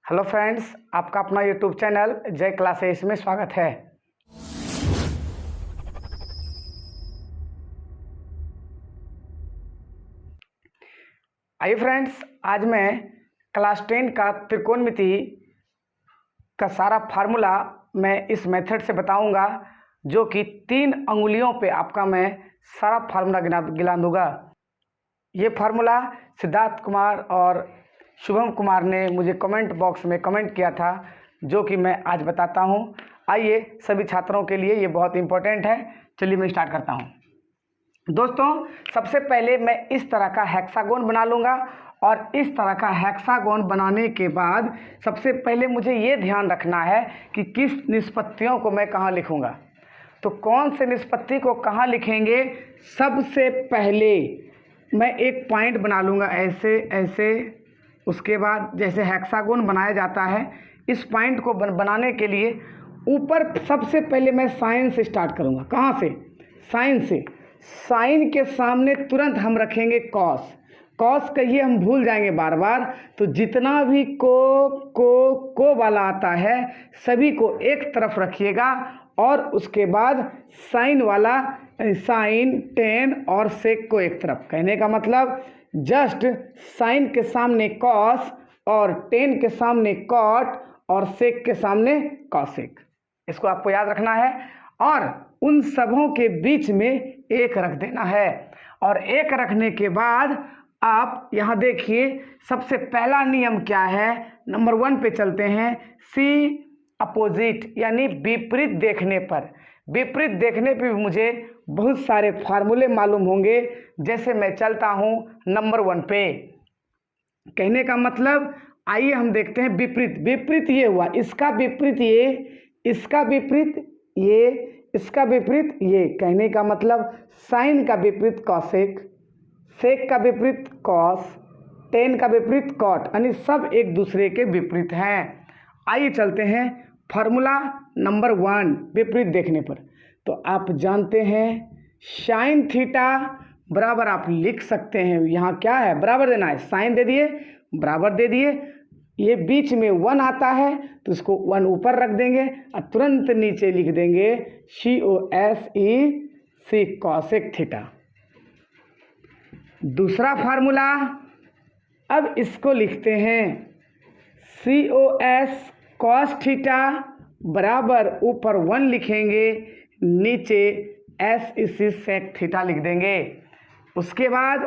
Hello friends, आपका अपना YouTube channel जय क्लासेस में स्वागत है। आइए फ्रेंड्स, आज मैं क्लास 10 का त्रिकोणमिति का सारा फार्मूला मैं इस मेथड से बताऊंगा, जो कि 3 अंगुलियों पे आपका मैं सारा फार्मूला गिना दूंगा। ये फार्मूला सिद्धार्थ कुमार और शुभम कुमार ने मुझे कमेंट बॉक्स में कमेंट किया था, जो कि मैं आज बताता हूँ। आइए, सभी छात्रों के लिए ये बहुत इम्पोर्टेंट है। चलिए मैं स्टार्ट करता हूँ। दोस्तों, सबसे पहले मैं इस तरह का हेक्सागोन बना लूँगा, और इस तरह का हेक्सागोन बनाने के बाद सबसे पहले मुझे ये ध्यान रखना है कि किस निष्पत्तियों को मैं कहाँ लिखूँगा। तो कौन से निष्पत्ति को कहाँ लिखेंगे, सबसे पहले मैं एक पॉइंट बना लूँगा ऐसे ऐसे। उसके बाद जैसे हेक्सागोन बनाया जाता है, इस पॉइंट को बनाने के लिए ऊपर सबसे पहले मैं साइन से स्टार्ट करूँगा। कहाँ से? साइन से। साइन के सामने तुरंत हम रखेंगे कॉस। कॉस कहिए, हम भूल जाएंगे बार बार। तो जितना भी को वाला आता है, सभी को एक तरफ रखिएगा, और उसके बाद साइन वाला, साइन, टेन और सेक को एक तरफ। कहने का मतलब जस्ट साइन के सामने कॉस, और टेन के सामने कॉट, और सेक के सामने कॉसेक। इसको आपको याद रखना है, और उन सबों के बीच में एक रख देना है। और एक रखने के बाद आप यहाँ देखिए, सबसे पहला नियम क्या है। नंबर 1 पे चलते हैं। सी अपोजिट, यानी विपरीत देखने पर। विपरीत देखने पे भी मुझे बहुत सारे फार्मूले मालूम होंगे। जैसे मैं चलता हूँ नंबर 1 पे। कहने का मतलब, आइए हम देखते हैं विपरीत। विपरीत ये हुआ, इसका विपरीत ये, इसका विपरीत ये, इसका विपरीत ये। कहने का मतलब साइन का विपरीत कॉसेक, सेक का विपरीत कॉस, टेन का विपरीत कॉट, यानी सब एक दूसरे के विपरीत हैं। आइए चलते हैं फार्मूला नंबर 1, विपरीत देखने पर। तो आप जानते हैं साइन थीटा बराबर, आप लिख सकते हैं यहाँ क्या है, बराबर देना है। साइन दे दिए, बराबर दे दिए। ये बीच में 1 आता है, तो इसको 1 ऊपर रख देंगे, और तुरंत नीचे लिख देंगे COSEC, कॉसेक थीटा। दूसरा फार्मूला, अब इसको लिखते हैं COS कॉस थीटा बराबर, ऊपर 1 लिखेंगे, नीचे SEC सेक थीटा लिख देंगे। उसके बाद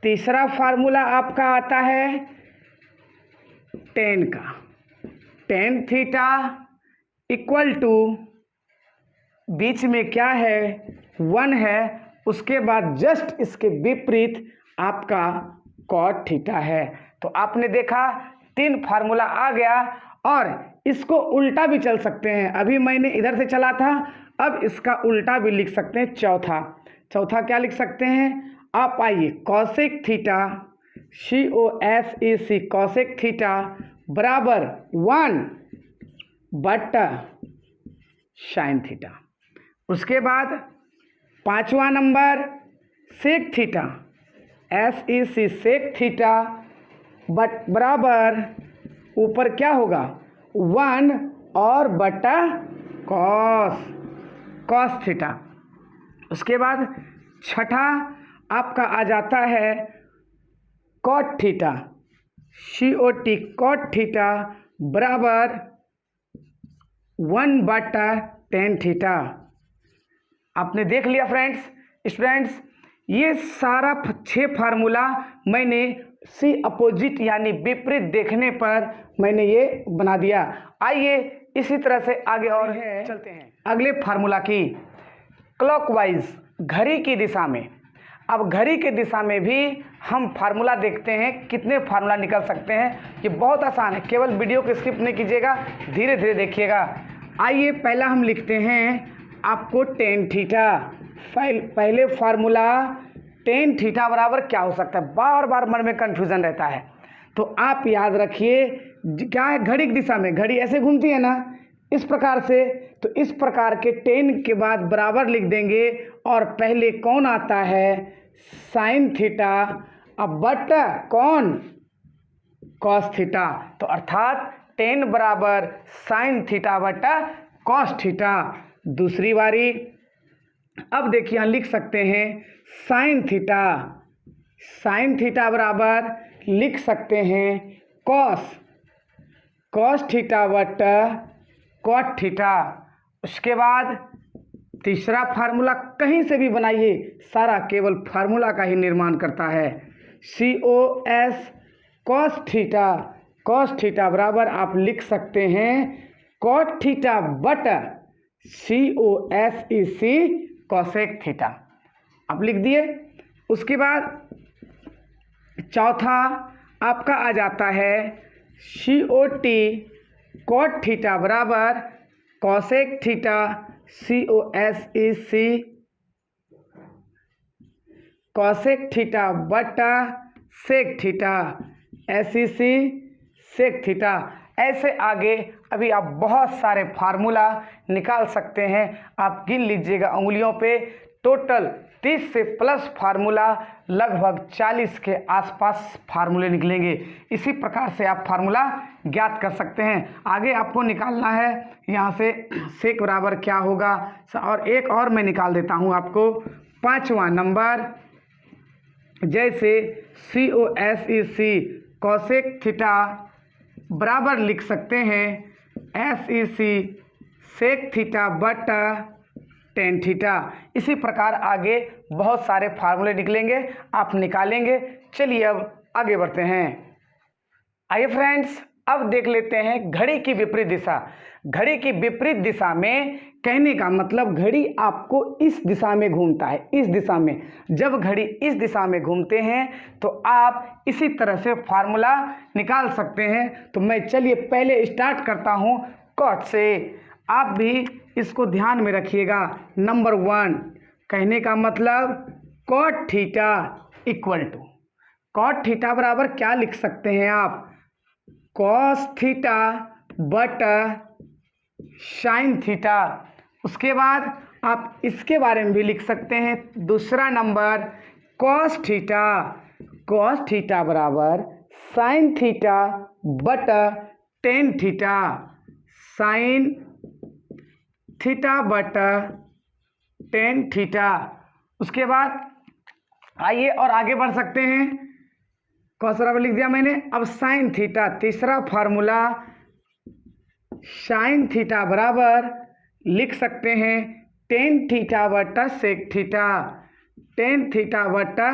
तीसरा फार्मूला आपका आता है टेन का। टेन थीटा इक्वल टू, बीच में क्या है, 1 है। उसके बाद जस्ट इसके विपरीत आपका कॉट थीटा है। तो आपने देखा 3 फार्मूला आ गया, और इसको उल्टा भी चल सकते हैं। अभी मैंने इधर से चला था, अब इसका उल्टा भी लिख सकते हैं। चौथा क्या लिख सकते हैं आप? आइए, cosec theta, COSEC cosec theta बराबर 1 बटा साइन थीटा। उसके बाद 5वां number sec theta, SEC sec theta बराबर, ऊपर क्या होगा, 1 और बटा कॉस थीटा। उसके बाद छठा आपका आ जाता है cot theta, COT cot theta बराबर 1 बटा टेन थीटा। आपने देख लिया स्टूडेंट्स, ये सारा 6 फार्मूला मैंने सी अपोजिट यानी विपरीत देखने पर मैंने ये बना दिया। आइए इसी तरह से आगे और चलते हैं अगले फार्मूला की, क्लॉकवाइज, घड़ी की दिशा में। अब घड़ी की दिशा में भी हम फार्मूला देखते हैं, कितने फार्मूला निकल सकते हैं। ये बहुत आसान है, केवल वीडियो को स्किप नहीं कीजिएगा, धीरे धीरे देखिएगा। आइए पहला हम लिखते हैं आपको टेन थीटा। पहले फार्मूला टेन थीटा बराबर क्या हो सकता है, बार बार मन में कन्फ्यूज़न रहता है। तो आप याद रखिए, क्या है, घड़ी की दिशा में, घड़ी ऐसे घूमती है ना, इस प्रकार से। तो इस प्रकार के 10 के बाद बराबर लिख देंगे, और पहले कौन आता है, साइन थीटा, अब बटा कौन, कॉस थीटा। तो अर्थात टेन बराबर साइन थीटा बटा कॉस थीटा। दूसरी बारी, अब देखिए यहाँ लिख सकते हैं साइन थीटा बराबर लिख सकते हैं कॉस थीटा बटा कॉट थीटा। उसके बाद तीसरा फार्मूला कहीं से भी बनाइए, सारा केवल फार्मूला का ही निर्माण करता है। COS कॉस थीटा बराबर आप लिख सकते हैं कॉट थीटा बटा COSEC कॉसेक थीटा, आप लिख दिए। उसके बाद चौथा आपका आ जाता है COT कॉट थीटा बराबर cosec theta COSEC cosec theta बटा sec theta SEC sec theta. ऐसे आगे अभी आप बहुत सारे फार्मूला निकाल सकते हैं। आप गिन लीजिएगा उंगलियों पे, टोटल 30 से प्लस फार्मूला, लगभग 40 के आसपास फार्मूले निकलेंगे। इसी प्रकार से आप फार्मूला ज्ञात कर सकते हैं। आगे आपको निकालना है यहाँ से सेक बराबर क्या होगा, और एक और मैं निकाल देता हूँ आपको। पाँचवा नंबर, जैसे COSEC कॉसेक थीटा बराबर लिख सकते हैं SEC सेक थीटा बटा टेन थीटा। इसी प्रकार आगे बहुत सारे फार्मूले निकलेंगे, आप निकालेंगे। चलिए अब आगे बढ़ते हैं। आइए फ्रेंड्स, अब देख लेते हैं घड़ी की विपरीत दिशा। घड़ी की विपरीत दिशा में कहने का मतलब घड़ी आपको इस दिशा में घूमता है, इस दिशा में। जब घड़ी इस दिशा में घूमते हैं तो आप इसी तरह से फार्मूला निकाल सकते हैं। तो मैं चलिए पहले स्टार्ट करता हूँ कॉट से, आप भी इसको ध्यान में रखिएगा। नंबर 1, कहने का मतलब cot theta equal to, cot theta बराबर क्या लिख सकते हैं आप, कॉस थीटा बटा साइन थीटा। उसके बाद आप इसके बारे में भी लिख सकते हैं। दूसरा नंबर कॉस थीटा बराबर साइन थीटा बटा टेन थीटा, साइन थीटा बटा टेन थीटा। उसके बाद आइए और आगे बढ़ सकते हैं। कॉस बराबर लिख दिया मैंने। अब साइन थीटा, तीसरा फार्मूला साइन थीटा बराबर लिख सकते हैं टेन थीटा बटा सेक थीटा, टेन थीटा बटा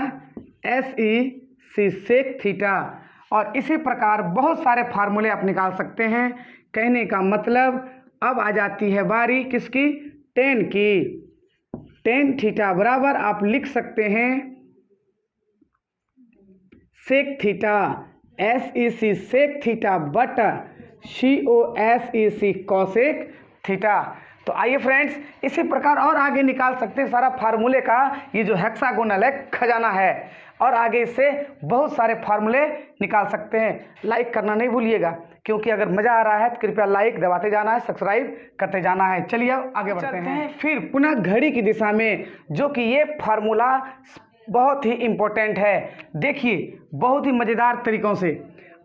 SEC सेक थीटा। और इसी प्रकार बहुत सारे फार्मूले आप निकाल सकते हैं। कहने का मतलब अब आ जाती है बारी किसकी, टेन की। टेन थीटा बराबर आप लिख सकते हैं sec theta, SEC sec theta बटा COSEC कॉसेक थीटा। तो आइए फ्रेंड्स, इसी प्रकार और आगे निकाल सकते हैं सारा फार्मूले का। ये जो हेक्सागोनल है खजाना है, और आगे इससे बहुत सारे फार्मूले निकाल सकते हैं। लाइक करना नहीं भूलिएगा, क्योंकि अगर मज़ा आ रहा है तो कृपया लाइक दबाते जाना है, सब्सक्राइब करते जाना है। चलिए अब आगे बढ़ते हैं। फिर पुनः घड़ी की दिशा में, जो कि ये फार्मूला बहुत ही इम्पोर्टेंट है। देखिए बहुत ही मज़ेदार तरीक़ों से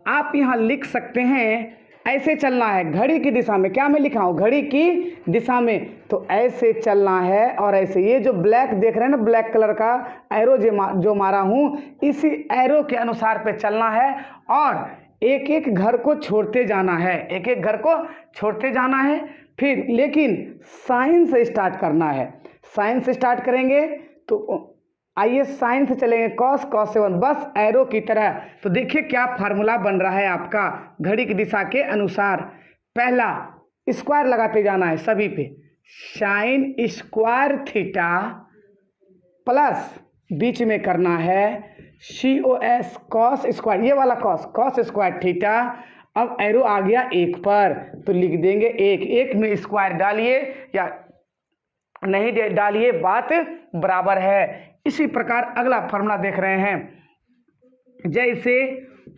आप यहाँ लिख सकते हैं। ऐसे चलना है घड़ी की दिशा में, क्या मैं लिखा हूँ, घड़ी की दिशा में, तो ऐसे चलना है। और ऐसे ये जो ब्लैक देख रहे हैं ना, ब्लैक कलर का एरो जो मारा हूँ, इसी एरो के अनुसार पे चलना है। और एक एक घर को छोड़ते जाना है, एक एक घर को छोड़ते जाना है। फिर लेकिन साइन से स्टार्ट करना है। साइन से स्टार्ट करेंगे तो आइए साइन से चलेंगे, कॉस कॉस से 1, बस एरो की तरह। तो देखिए क्या फार्मूला बन रहा है आपका घड़ी की दिशा के अनुसार। पहला स्क्वायर लगाते जाना है सभी पे, साइन स्क्वायर थीटा प्लस बीच में करना है COS कॉस स्क्वायर, ये वाला कॉस स्क्वायर थीटा। अब एरो आ गया 1 पर, तो लिख देंगे 1 में स्क्वायर डालिए या नहीं डालिए, बात बराबर है। इसी प्रकार अगला फार्मूला देख रहे हैं। जैसे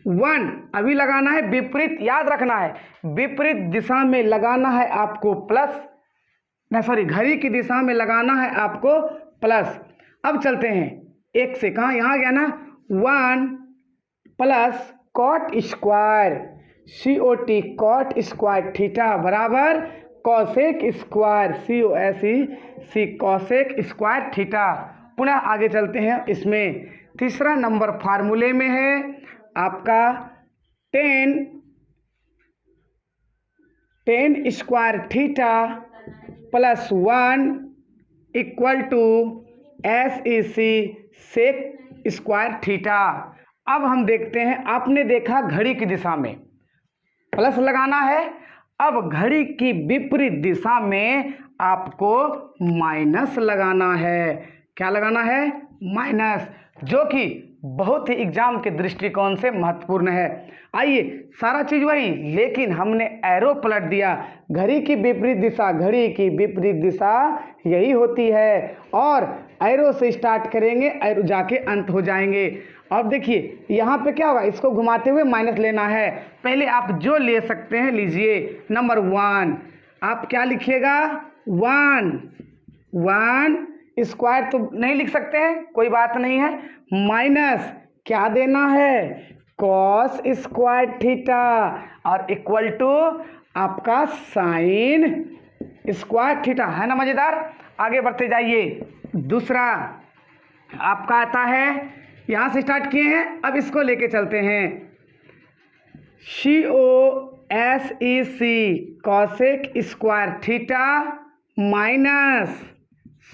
1 अभी लगाना है विपरीत, याद रखना है विपरीत दिशा में लगाना है आपको प्लस, नहीं सॉरी, घड़ी की दिशा में लगाना है आपको प्लस। अब चलते हैं 1 से, कहाँ यहाँ गया ना, 1 plus cot square COT cot square theta बराबर cosec square COSEC cosec square theta. पुनः आगे चलते हैं, इसमें तीसरा नंबर फार्मूले में है आपका tan square theta plus 1 equal to SEC sec square theta. अब हम देखते हैं, आपने देखा घड़ी की दिशा में प्लस लगाना है, अब घड़ी की विपरीत दिशा में आपको माइनस लगाना है। क्या लगाना है? माइनस, जो कि बहुत ही एग्जाम के दृष्टिकोण से महत्वपूर्ण है। आइए, सारा चीज वही, लेकिन हमने एरो पलट दिया। घड़ी की विपरीत दिशा, घड़ी की विपरीत दिशा यही होती है, और एरो से स्टार्ट करेंगे, एरो जाके अंत हो जाएंगे। अब देखिए यहाँ पे क्या होगा, इसको घुमाते हुए माइनस लेना है। पहले आप जो ले सकते हैं लीजिए। नंबर 1 आप क्या लिखिएगा? 1 स्क्वायर तो नहीं लिख सकते हैं, कोई बात नहीं है। माइनस क्या देना है? कॉस स्क्वायर थीटा, और इक्वल टू आपका साइन स्क्वायर थीटा। है ना मजेदार? आगे बढ़ते जाइए। दूसरा आपका आता है, यहाँ से स्टार्ट किए हैं, अब इसको लेके चलते हैं। COSEC cosec square theta minus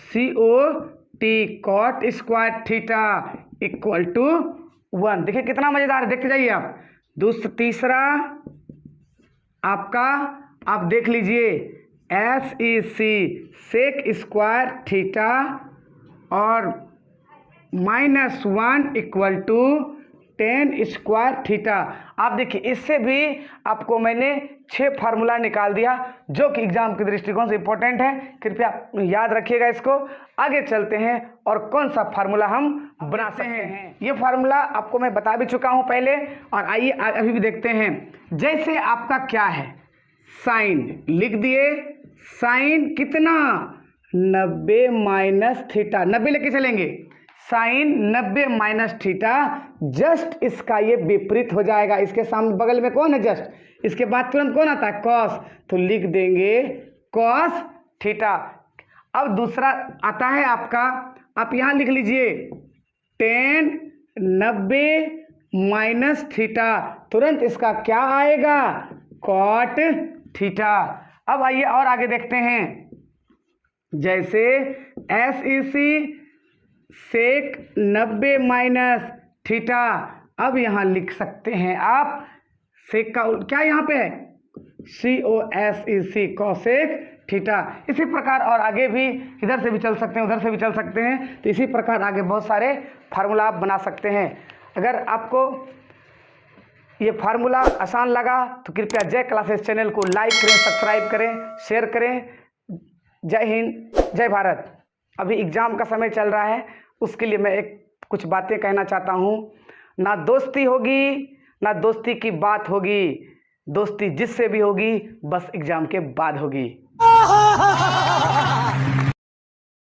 COT cot square theta equal to 1। देखिए कितना मजेदार है, देखते जाइए आप। तीसरा आपका, आप देख लीजिए, SEC सेक स्क्वायर थीटा और -1 equal to tan square theta. आप देखिए, इससे भी आपको मैंने 6 फार्मूला निकाल दिया, जो कि एग्जाम के दृष्टिकोण से इंपॉर्टेंट है। कृपया याद रखिएगा इसको। आगे चलते हैं और कौन सा फार्मूला हम बना सकते हैं। ये फार्मूला आपको मैं बता भी चुका हूं पहले, और आइए अभी भी देखते हैं। जैसे आपका क्या है, साइन लिख दिए। साइन कितना? 90 माइनस थीटा, 90 लेके चलेंगे। साइन 90 माइनस थीटा, जस्ट इसका ये विपरीत हो जाएगा। इसके सामने बगल में कौन है? जस्ट। इसके बाद तुरंत कौन आता है? कॉस, तो लिख देंगे कॉस थीटा। अब दूसरा आता है आपका, आप यहाँ लिख लीजिए 10 90 माइनस थीटा, तुरंत इसका क्या आएगा? Cot theta. अब आइए और आगे देखते हैं। जैसे SEC सेक 90 माइनस थीटा, अब यहाँ लिख सकते हैं आप सेक का क्या यहाँ पे है? COSEC cosec theta. इसी प्रकार और आगे भी, इधर से भी चल सकते हैं, उधर से भी चल सकते हैं। तो इसी प्रकार आगे बहुत सारे फार्मूला आप बना सकते हैं। अगर आपको ये फार्मूला आसान लगा तो कृपया जय क्लासेस चैनल को लाइक करें, सब्सक्राइब करें, शेयर करें। जय हिंद, जय भारत। अभी एग्ज़ाम का समय चल रहा है, उसके लिए मैं कुछ बातें कहना चाहता हूँ। ना दोस्ती होगी, ना दोस्ती की बात होगी, दोस्ती जिससे भी होगी बस एग्ज़ाम के बाद होगी।